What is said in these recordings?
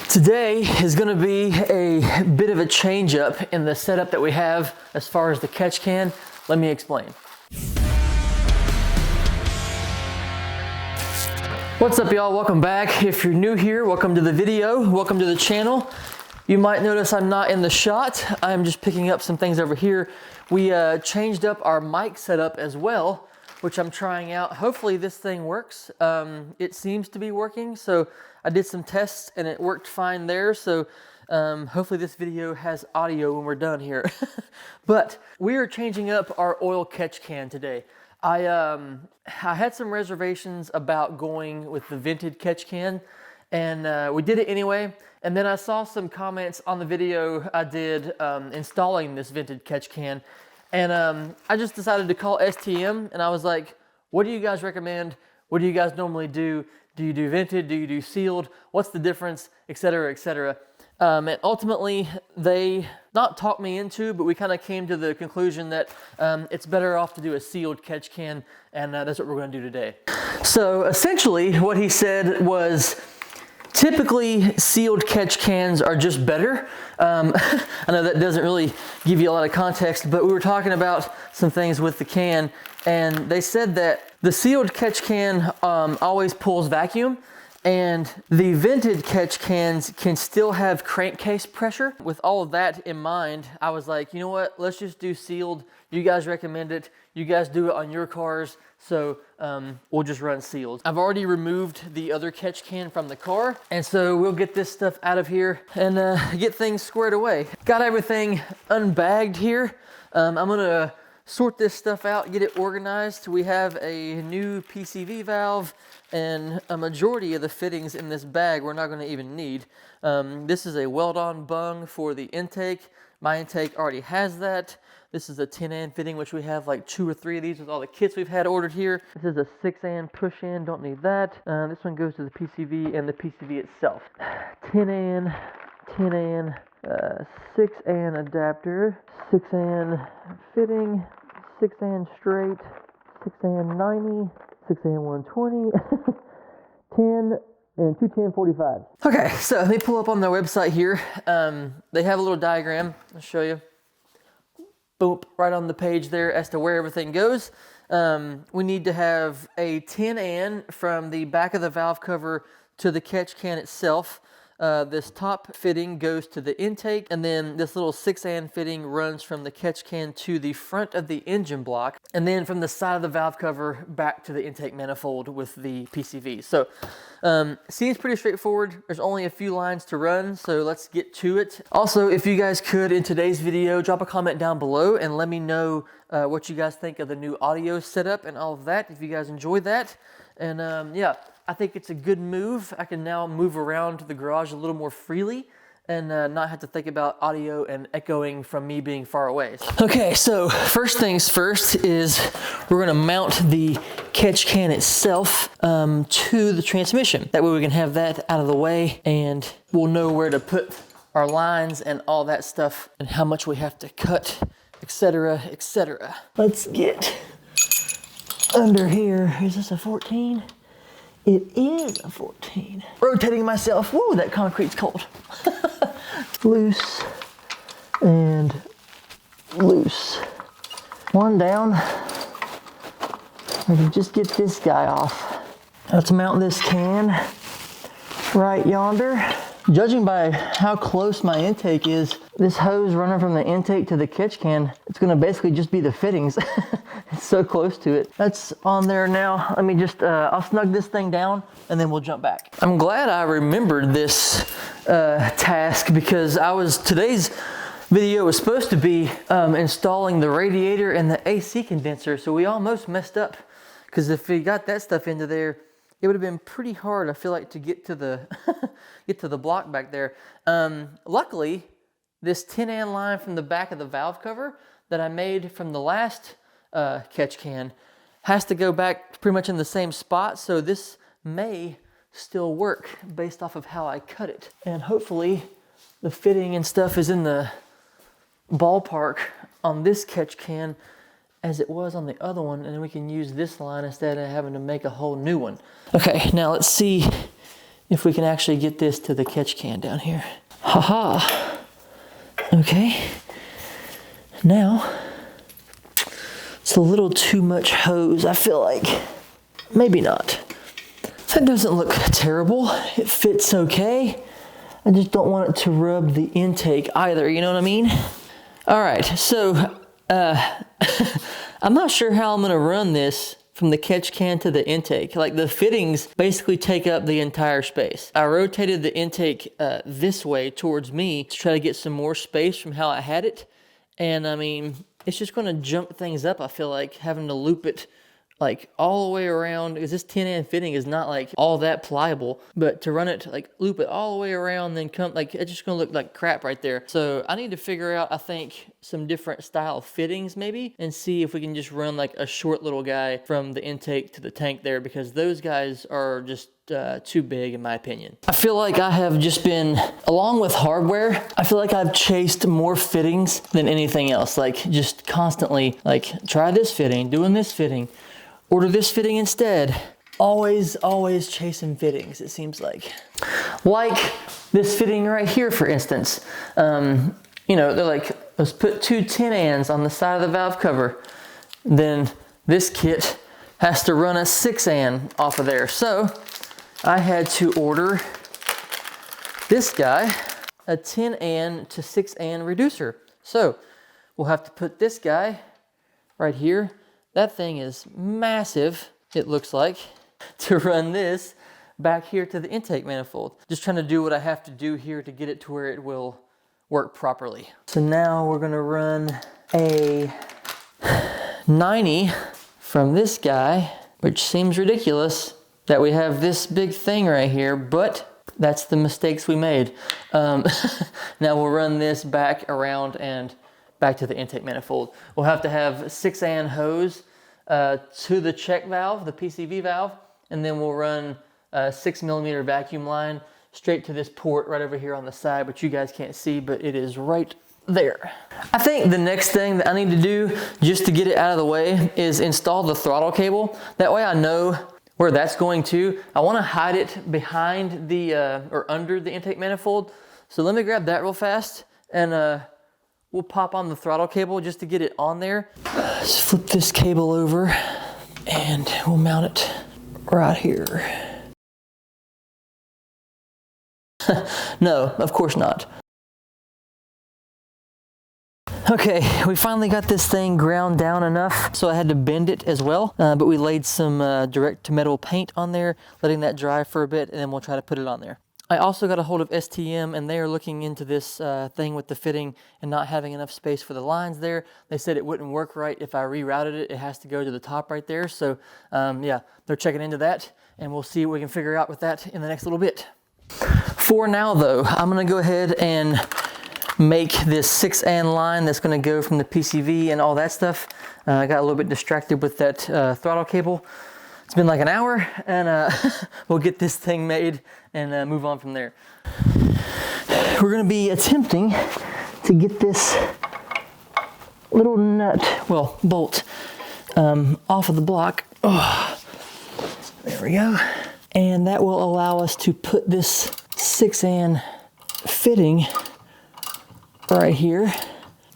Today is going to be a bit of a change up in the setup that we have as far as the catch can. Let me explain. What's up, y'all? Welcome back. If you're new here, welcome to the video. Welcome to the channel. You might notice I'm not in the shot. I'm just picking up some things over here. We changed up our mic setup as well, which I'm trying out. Hopefully this thing works. It seems to be working. So I did some tests and it worked fine there. So hopefully this video has audio when we're done here. But we are changing up our oil catch can today. I had some reservations about going with the vented catch can, and we did it anyway. And then I saw some comments on the video I did installing this vented catch can. And I just decided to call STM and I was like, what do you guys recommend? What do you guys normally do? Do you do vented? Do you do sealed? What's the difference? Et cetera, et cetera. And ultimately, they not talked me into, but we kind of came to the conclusion that it's better off to do a sealed catch can, and that's what we're going to do today. So essentially, what he said was, typically sealed catch cans are just better. I know that doesn't really give you a lot of context, but we were talking about some things with the can, and they said that the sealed catch can always pulls vacuum, and the vented catch cans can still have crankcase pressure. With all of that in mind, I was like, you know what, let's just do sealed. You guys recommend it. You guys do it on your cars, so we'll just run sealed. I've already removed the other catch can from the car, and so we'll get this stuff out of here and get things squared away. Got everything unbagged here. I'm gonna sort this stuff out, get it organized. We have a new PCV valve and a majority of the fittings in this bag we're not going to even need. This is a weld-on bung for the intake. My intake already has that. This is a 10-an fitting, which we have like 2 or 3 of these with all the kits we've had ordered here. This is a 6-an push-in, don't need that. This one goes to the PCV and the PCV itself. 10-an, 10-an, 6-an adapter, 6-an fitting, 6-an straight, 6-an 90, 6-an 120, 10, and 2 1045. Okay, so let me pull up on their website here. They have a little diagram. I'll show you. Boop, right on the page there as to where everything goes. We need to have a 10-an from the back of the valve cover to the catch can itself. This top fitting goes to the intake, and then this little 6-an fitting runs from the catch can to the front of the engine block, and then from the side of the valve cover back to the intake manifold with the PCV. So seems pretty straightforward. There's only a few lines to run, so let's get to it. Also, if you guys could, in today's video, drop a comment down below and let me know what you guys think of the new audio setup and all of that, if you guys enjoyed that. And yeah, I think it's a good move. I can now move around the garage a little more freely and not have to think about audio and echoing from me being far away. Okay, so first things first is we're gonna mount the catch can itself to the transmission. That way we can have that out of the way and we'll know where to put our lines and all that stuff and how much we have to cut, etc., etc. Let's get under here. Is this a 14? It is a 14. Rotating myself. Whoa, that concrete's cold. Loose and loose. One down. We can just get this guy off. Let's mount this can right yonder. Judging by how close my intake is, this hose running from the intake to the catch can, it's gonna basically just be the fittings. It's so close to it. That's on there now. Let me just, I'll snug this thing down and then we'll jump back. I'm glad I remembered this task because today's video was supposed to be installing the radiator and the AC condenser, so we almost messed up because if we got that stuff into there, it would have been pretty hard, I feel like, to get to the get to the block back there. Luckily, this 10-an line from the back of the valve cover that I made from the last catch can has to go back pretty much in the same spot, so this may still work based off of how I cut it. And hopefully the fitting and stuff is in the ballpark on this catch can as it was on the other one, and then we can use this line instead of having to make a whole new one. Okay, now let's see if we can actually get this to the catch can down here. Haha. Okay. Now, it's a little too much hose, I feel like. Maybe not. That doesn't look terrible. It fits okay. I just don't want it to rub the intake either, you know what I mean? All right, so I'm not sure how I'm gonna run this from the catch can to the intake. Like the fittings basically take up the entire space. I rotated the intake this way towards me to try to get some more space from how I had it. And I mean, it's just gonna jump things up, I feel like, having to loop it like all the way around, because this 10N fitting is not like all that pliable, but to run it, like loop it all the way around, then come, like it's just gonna look like crap right there. So I need to figure out, I think, some different style fittings maybe, and see if we can just run like a short little guy from the intake to the tank there, because those guys are just too big in my opinion. I feel like I have just been, along with hardware, I feel like I've chased more fittings than anything else. Like just constantly like, try this fitting, doing this fitting, order this fitting instead. Always chasing fittings, it seems like. Like this fitting right here, for instance. You know, they're like, let's put 2 10Ns on the side of the valve cover. Then this kit has to run a 6N off of there. So I had to order this guy, a 10N to 6N reducer. So we'll have to put this guy right here. That thing is massive, it looks like, to run this back here to the intake manifold. Just trying to do what I have to do here to get it to where it will work properly. So now we're gonna run a 90 from this guy, which seems ridiculous that we have this big thing right here, but that's the mistakes we made. Now we'll run this back around and back to the intake manifold. We'll have to have 6N hose to the check valve, the PCV valve, and then we'll run a 6mm vacuum line straight to this port right over here on the side, which you guys can't see, but it is right there. I think the next thing that I need to do just to get it out of the way is install the throttle cable. That way I know where that's going to. I want to hide it behind the, or under the intake manifold. So let me grab that real fast and we'll pop on the throttle cable just to get it on there. Let's flip this cable over and we'll mount it right here. No, of course not. Okay, we finally got this thing ground down enough, so I had to bend it as well, but we laid some direct to metal paint on there, letting that dry for a bit, and then we'll try to put it on there. I also got a hold of STM, and they are looking into this thing with the fitting and not having enough space for the lines there. They said it wouldn't work right if I rerouted it. It has to go to the top right there. So yeah, they're checking into that, and we'll see what we can figure out with that in the next little bit. For now though, I'm gonna go ahead and make this 6N line that's gonna go from the PCV and all that stuff. I got a little bit distracted with that throttle cable. It's been like an hour, and we'll get this thing made and move on from there. We're gonna be attempting to get this little nut, well, bolt, off of the block. Oh, there we go. And that will allow us to put this 6N fitting right here.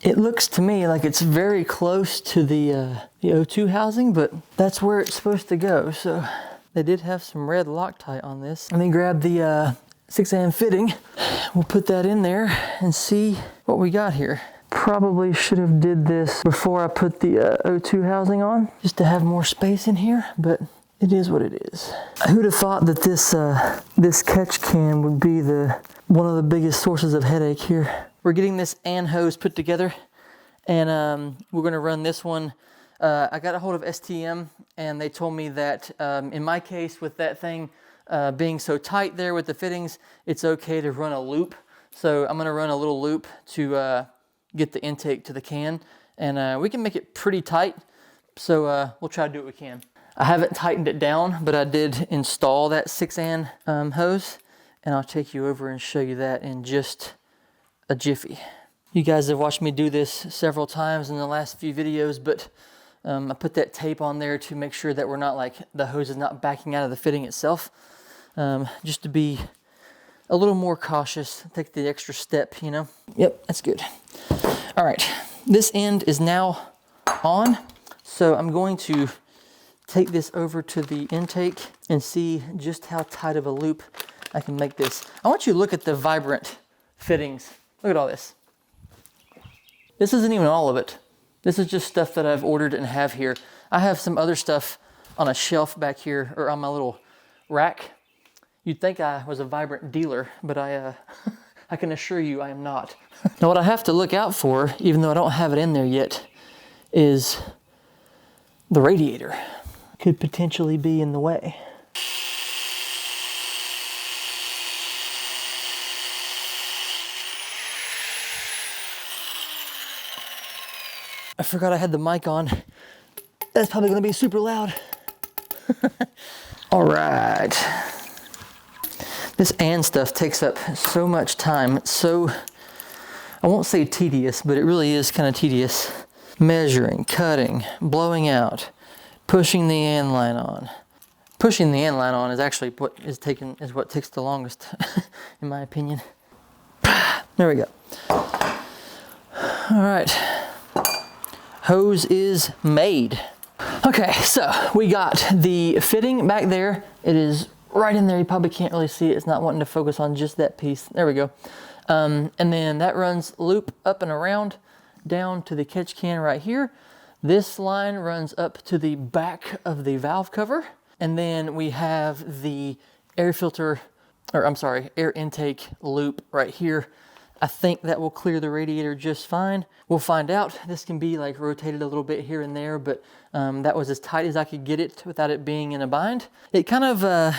It looks to me like it's very close to the O2 housing, but that's where it's supposed to go. So they did have some red Loctite on this. Let me grab the 6N fitting. We'll put that in there and see what we got here. Probably should have did this before I put the O2 housing on, just to have more space in here, but it is what it is. Who'd have thought that this catch can would be one of the biggest sources of headache here. We're getting this AN hose put together, and we're gonna run this one. I got a hold of STM, and they told me that in my case with that thing being so tight there with the fittings, it's okay to run a loop. So I'm gonna run a little loop to get the intake to the can, and we can make it pretty tight. So we'll try to do what we can. I haven't tightened it down, but I did install that 6N hose, and I'll take you over and show you that in just a jiffy. You guys have watched me do this several times in the last few videos, but I put that tape on there to make sure that we're not, like, the hose is not backing out of the fitting itself. just to be a little more cautious, take the extra step, you know? Yep, that's good. All right, this end is now on. So I'm going to take this over to the intake and see just how tight of a loop I can make this. I want you to look at the vibrant fittings. Look at all this. This isn't even all of it. This is just stuff that I've ordered and have here. I have some other stuff on a shelf back here, or on my little rack. You'd think I was a vibrant dealer, but I can assure you I am not. Now what I have to look out for, even though I don't have it in there yet, is the radiator. Could potentially be in the way. I forgot I had the mic on. That's probably gonna be super loud. All right. This and stuff takes up so much time. It's so, I won't say tedious, but it really is kind of tedious. Measuring, cutting, blowing out, pushing the and line on. Pushing the and line on is actually what takes the longest, in my opinion. There we go. All right. Hose is made. Okay, so we got the fitting back there. It is right in there. You probably can't really see it. It's not wanting to focus on just that piece. There we go. And then that runs loop up and around down to the catch can right here. This line runs up to the back of the valve cover. And then we have the air filter, or I'm sorry, air intake loop right here. I think that will clear the radiator just fine. We'll find out. This can be like rotated a little bit here and there, but that was as tight as I could get it without it being in a bind. It kind of, I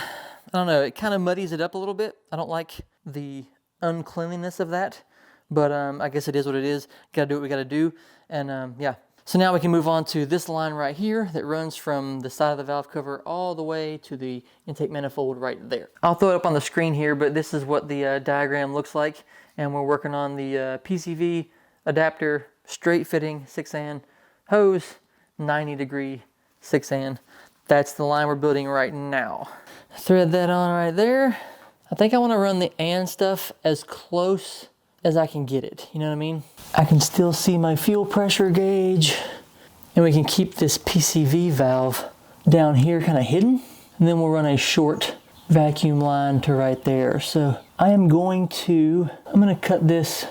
don't know, it kind of muddies it up a little bit. I don't like the uncleanliness of that, but I guess it is what it is. Gotta do what we gotta do, and yeah. So now we can move on to this line right here that runs from the side of the valve cover all the way to the intake manifold right there. I'll throw it up on the screen here, but this is what the diagram looks like. And we're working on the PCV adapter, straight fitting 6N hose, 90-degree 6N. That's the line we're building right now. Thread that on right there. I think I want to run the and stuff as close as I can get it. You know what I mean? I can still see my fuel pressure gauge, and we can keep this PCV valve down here kind of hidden. And then we'll run a short vacuum line to right there. So I'm gonna cut this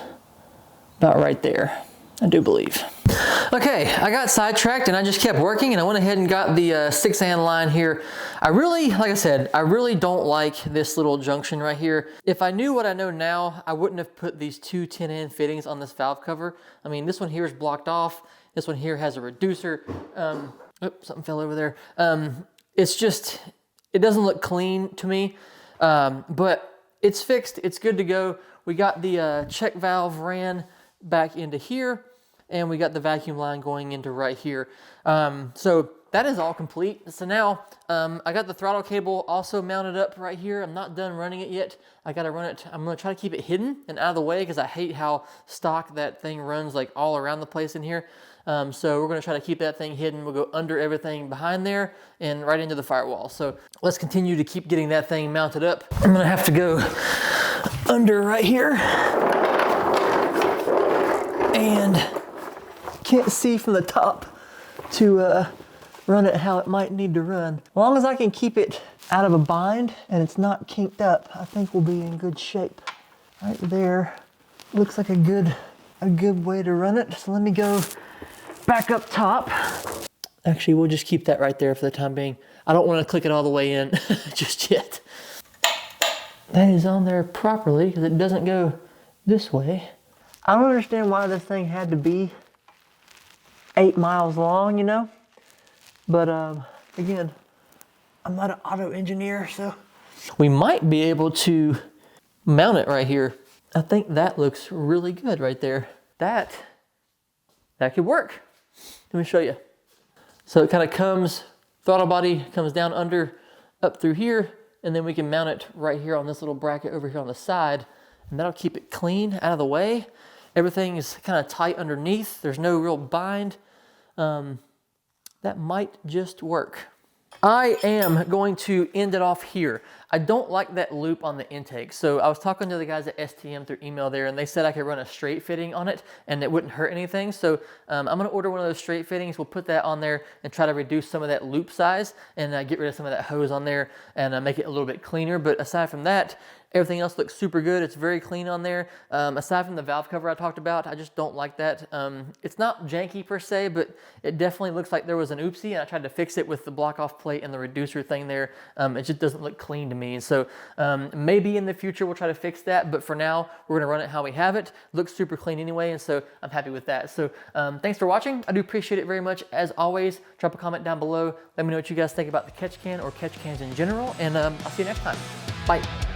about right there, I do believe. Okay, I got sidetracked and I just kept working, and I went ahead and got the 6N line here. I really, like I said, I really don't like this little junction right here. If I knew what I know now, I wouldn't have put these two 10N fittings on this valve cover. I mean, this one here is blocked off. This one here has a reducer. Oops, something fell over there. It's just, it doesn't look clean to me, but it's fixed. It's good to go. We got the check valve ran back into here, and we got the vacuum line going into right here. So that is all complete. So now I got the throttle cable also mounted up right here. I'm not done running it yet. I gotta run it. I'm gonna try to keep it hidden and out of the way because I hate how stock that thing runs like all around the place in here. So we're gonna try to keep that thing hidden. We'll go under everything behind there and right into the firewall. So let's continue to keep getting that thing mounted up. I'm gonna have to go under right here, and can't see from the top to run it how it might need to run. As long as I can keep it out of a bind and it's not kinked up, I think we'll be in good shape. Right there looks like a good way to run it. So let me go back up top. Actually, we'll just keep that right there for the time being. I don't want to click it all the way in just yet. That is on there properly because it doesn't go this way. I don't understand why this thing had to be 8 miles long, you know? But again, I'm not an auto engineer, so. We might be able to mount it right here. I think that looks really good right there. That could work. Let me show you. So it kind of comes, throttle body comes down under, up through here, and then we can mount it right here on this little bracket over here on the side, and that'll keep it clean out of the way. Everything is kind of tight underneath. There's no real bind. That might just work. I am going to end it off here. I don't like that loop on the intake. So I was talking to the guys at STM through email there, and they said I could run a straight fitting on it and it wouldn't hurt anything. So I'm gonna order one of those straight fittings. We'll put that on there and try to reduce some of that loop size and get rid of some of that hose on there and make it a little bit cleaner. But aside from that, everything else looks super good. It's very clean on there. Aside from the valve cover I talked about, I just don't like that. It's not janky per se, but it definitely looks like there was an oopsie, and I tried to fix it with the block off plate and the reducer thing there. It just doesn't look clean to me. So maybe in the future we'll try to fix that, but for now we're gonna run it how we have it. Looks super clean anyway, and so I'm happy with that. So thanks for watching. I do appreciate it very much. As always, drop a comment down below. Let me know what you guys think about the catch can or catch cans in general, and I'll see you next time. Bye.